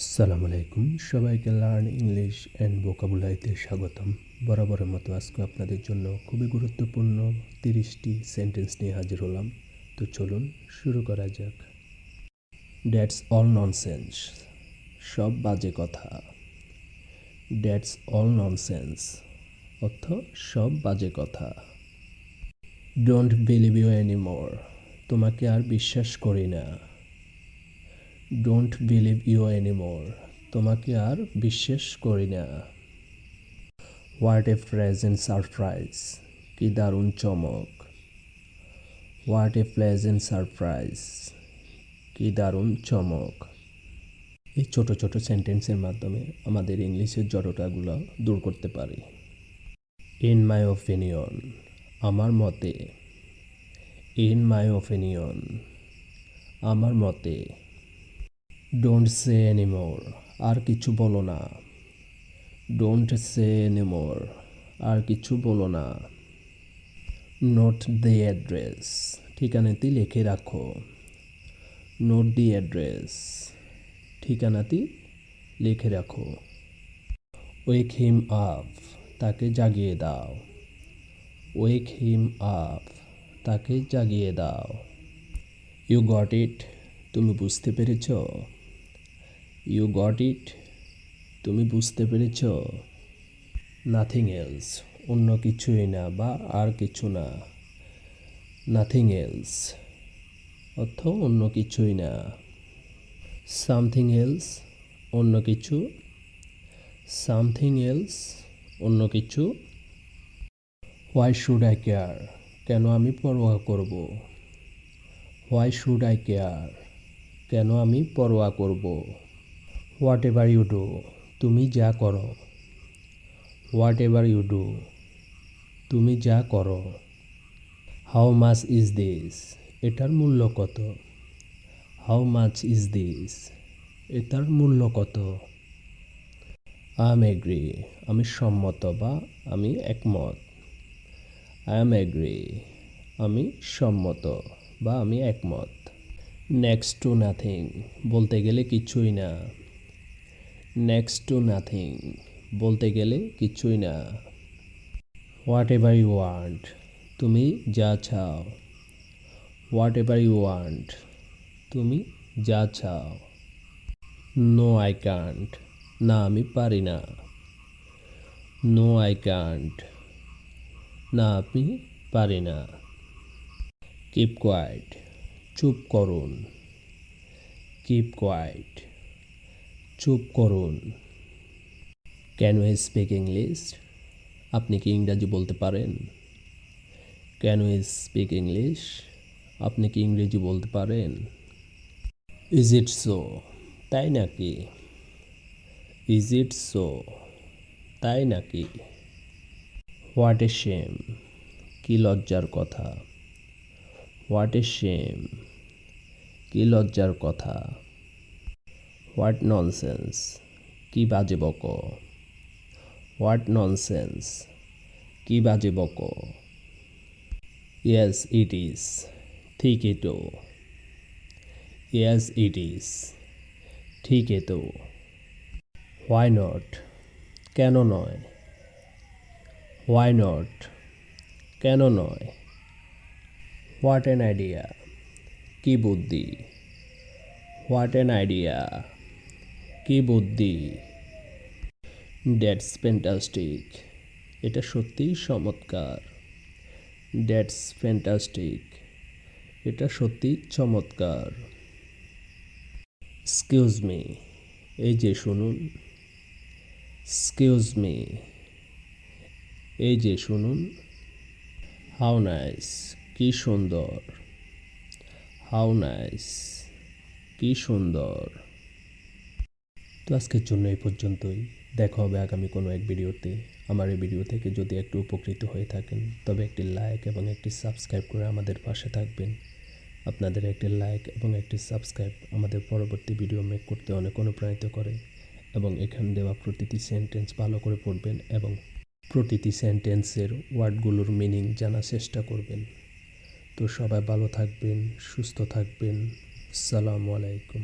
আসসালামু আলাইকুম, সবাইকে লার্ন ইংলিশ অ্যান্ড ভোকাবুলারিতে স্বাগতম। বরাবরের মতো আজকে আপনাদের জন্য খুবই গুরুত্বপূর্ণ 30টি সেন্টেন্স নিয়ে হাজির হলাম। তো চলুন শুরু করা যাক। দ্যাটস অল ননসেন্স, সব বাজে কথা। দ্যাটস অল ননসেন্স অর্থ সব বাজে কথা। ডোন্ট বিলিভ ইউ এনিমোর, তোমাকে আর বিশ্বাস করি না। ডোন্ট বিলিভ ইউ এনিমোর, তোমাকে আর বিশ্বাস করি না। হোয়াট এ প্লেজেন্ট সারপ্রাইজ, কি দারুণ চমক। হোয়াট এ প্লেজেন্ট সারপ্রাইজ, কি দারুণ চমক। এই ছোট ছোট সেন্টেন্সের মাধ্যমে আমাদের ইংলিশের জড়তাগুলো দূর করতে পারি। ইন মাই ওপিনিয়ন, আমার মতে। ইন মাই ওপিনিয়ন, আমার মতে। ডোন্ট সে এনিমোর, আর কিছু বলো না। ডোন্ট সে এনিমোর, আর কিছু বলো না। নোট দি অ্যাড্রেস, ঠিকানাটি লিখে রাখো। নোট দি অ্যাড্রেস, ঠিকানাটি লিখে রাখো। ওয়েক হিম আপ, তাকে জাগিয়ে দাও। ওয়েক হিম আপ, তাকে জাগিয়ে দাও। ইউ গট ইট, তুমি বুঝতে পেরেছ। ইউ গট ইট, তুমি বুঝতে পেরেছ। নাথিং এলস, অন্য কিছুই না বা আর কিছু না। নাথিং এলস অর্থ অন্য কিছুই না। সামথিং এলস, অন্য কিছু। সামথিং এলস, অন্য কিছু। হোয়াই শুড আই কেয়ার, কেন আমি পরোয়া করব। হোয়াই শুড আই কেয়ার, কেন আমি পরোয়া করব। হোয়াট এভার ইউ ডু, তুমি যা করো। হোয়াট এভার ইউ ডু, তুমি যা করো। হাউ মাচ ইজ দিস, এটার মূল্য কত। হাউ মাচ ইজ দিস, এটার মূল্য কত। আই এম এগ্রি, আমি সম্মত বা আমি একমত। আই এম এগ্রি, আমি সম্মত বা আমি একমত। নেক্সট টু নাথিং, বলতে গেলে কিছুই না। নেক্সট টু নাথিং, বলতে গেলে কিছুই না। হোয়াট এভার ইউ ওয়ান্ট, তুমি যা চাও। হোয়াট এভার ইউ ওয়ান্ট, তুমি যা চাও। নো আই কান্ট, না আমি পারি না। নো আই কান্ট, না আমি পারি না। কিপ কোয়াইট, চুপ করুন। কিপ কোয়াইট, চুপ করুন। ক্যান ইউ স্পিক ইংলিশ, আপনি কি ইংরাজি বলতে পারেন। ক্যান ইউ স্পিক ইংলিশ, আপনি কি ইংরেজি বলতে পারেন। ইজ ইট সো, তাই নাকি। ইজ ইট সো, তাই নাকি। হোয়াট এ শেম, কি লজ্জার কথা। হোয়াট এ শেম, কি লজ্জার কথা। হোয়াট ননসেন্স, কি বাজে বকো। হোয়াট ননসেন্স, কি বাজে বকো। ইয়েস ইট ইজ, ঠিকই তো। ইয়েস ইট ইজ, ঠিকই তো। হোয়াই নট, কেন নয়। হোয়াই নট, কেন নয়। হোয়াট অ্যান আইডিয়া, কি বুদ্ধি। হোয়াট অ্যান আইডিয়া, কি বুদ্ধি। দ্যাটস ফ্যান্টাস্টিক, এটা সত্যিই চমৎকার। দ্যাটস ফ্যান্টাস্টিক, এটা সত্যি চমৎকার। এক্সকিউজ মি, এই যে শুনুন। এক্সকিউজ মি, এই যে শুনুন। হাউ নাইস, কি সুন্দর। হাউ নাইস, কি সুন্দর। তো আজকের জন্য এই পর্যন্তই। দেখা হবে আগামী কোনো এক ভিডিওতে। আমার এই ভিডিও থেকে যদি একটু উপকৃত হয়ে থাকেন তবে একটি লাইক এবং একটি সাবস্ক্রাইব করে আমাদের পাশে থাকবেন। আপনাদের একটি লাইক এবং একটি সাবস্ক্রাইব আমাদের পরবর্তী ভিডিও মেক করতে অনেক অনুপ্রাণিত করে এবং এখানে দেওয়া প্রতিটি সেন্টেন্স ভালো করে পড়বেন এবং প্রতিটি সেন্টেন্সের ওয়ার্ডগুলোর মিনিং জানার চেষ্টা করবেন। তো সবাই ভালো থাকবেন, সুস্থ থাকবেন। আসসালামু আলাইকুম।